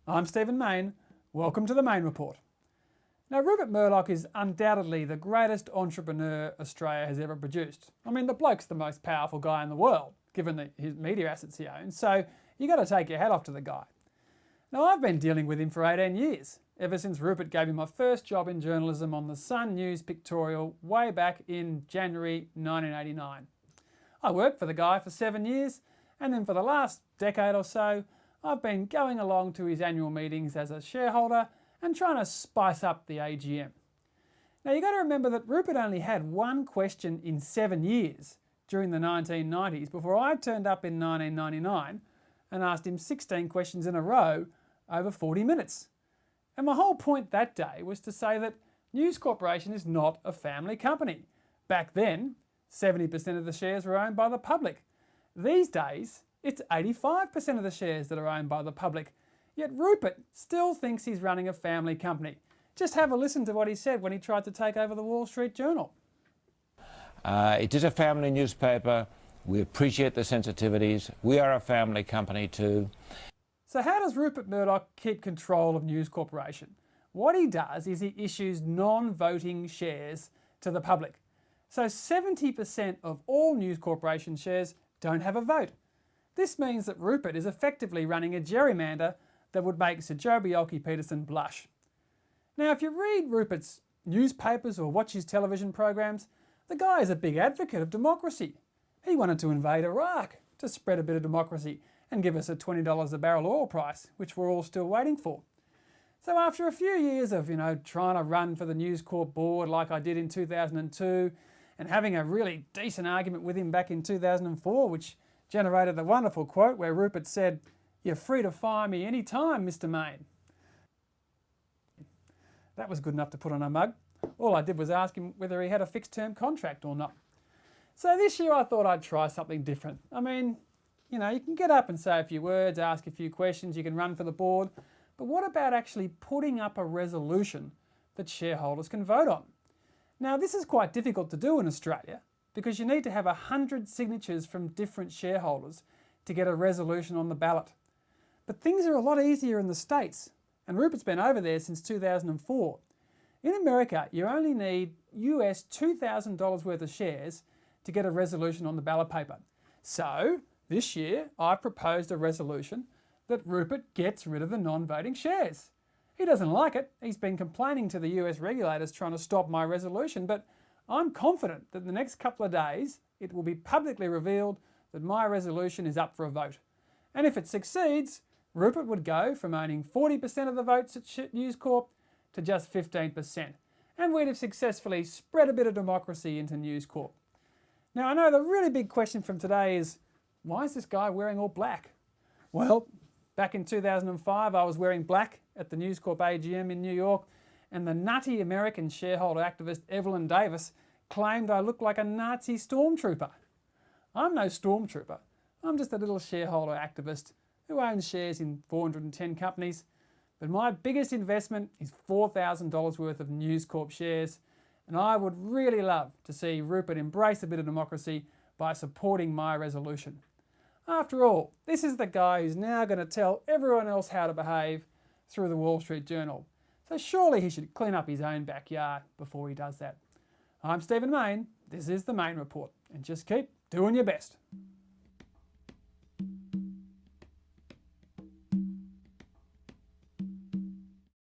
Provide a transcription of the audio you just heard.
I'm Stephen Mayne. Welcome to the Mayne Report. Now, Rupert Murdoch is undoubtedly the greatest entrepreneur Australia has ever produced. I mean, the bloke's the most powerful guy in the world, given his media assets he owns, so you got to take your hat off to the guy. Now, I've been dealing with him for 18 years, ever since Rupert gave me my first job in journalism on the Sun News pictorial way back in January 1989. I worked for the guy for 7 years, and then for the last decade or so, I've been going along to his annual meetings as a shareholder and trying to spice up the AGM. Now, you've got to remember that Rupert only had one question in 7 years during the 1990s before I turned up in 1999 and asked him 16 questions in a row over 40 minutes. And my whole point that day was to say that News Corporation is not a family company. Back then, 70% of the shares were owned by the public. These days, it's 85% of the shares that are owned by the public. Yet Rupert still thinks he's running a family company. Just have a listen to what he said when he tried to take over the Wall Street Journal. It is a family newspaper. We appreciate the sensitivities. We are a family company too. So how does Rupert Murdoch keep control of News Corporation? What he does is he issues non-voting shares to the public. So 70% of all News Corporation shares don't have a vote. This means that Rupert is effectively running a gerrymander that would make Sir Joh Bjelke-Petersen blush. Now, if you read Rupert's newspapers or watch his television programs, the guy is a big advocate of democracy. He wanted to invade Iraq to spread a bit of democracy and give us a $20 a barrel oil price, which we're all still waiting for. So after a few years of, trying to run for the News Corp board like I did in 2002 and having a really decent argument with him back in 2004, which generated the wonderful quote where Rupert said, "You're free to fire me any time, Mr. Mayne." That was good enough to put on a mug. All I did was ask him whether he had a fixed term contract or not. So this year I thought I'd try something different. I mean, you can get up and say a few words, ask a few questions, you can run for the board, but what about actually putting up a resolution that shareholders can vote on? Now, this is quite difficult to do in Australia because you need to have 100 signatures from different shareholders to get a resolution on the ballot. But things are a lot easier in the States, and Rupert's been over there since 2004. In America, you only need US $2,000 worth of shares to get a resolution on the ballot paper. So, this year, I proposed a resolution that Rupert gets rid of the non-voting shares. He doesn't like it. He's been complaining to the US regulators trying to stop my resolution, but I'm confident that in the next couple of days, it will be publicly revealed that my resolution is up for a vote. And if it succeeds, Rupert would go from owning 40% of the votes at News Corp to just 15%. And we'd have successfully spread a bit of democracy into News Corp. Now, I know the really big question from today is, why is this guy wearing all black? Well, back in 2005, I was wearing black at the News Corp AGM in New York, and the nutty American shareholder activist Evelyn Davis claimed I looked like a Nazi stormtrooper. I'm no stormtrooper. I'm just a little shareholder activist who owns shares in 410 companies, but my biggest investment is $4,000 worth of News Corp shares, and I would really love to see Rupert embrace a bit of democracy by supporting my resolution. After all, this is the guy who's now going to tell everyone else how to behave through the Wall Street Journal. So surely he should clean up his own backyard before he does that. I'm Stephen Mayne, this is the Mayne Report, and just keep doing your best.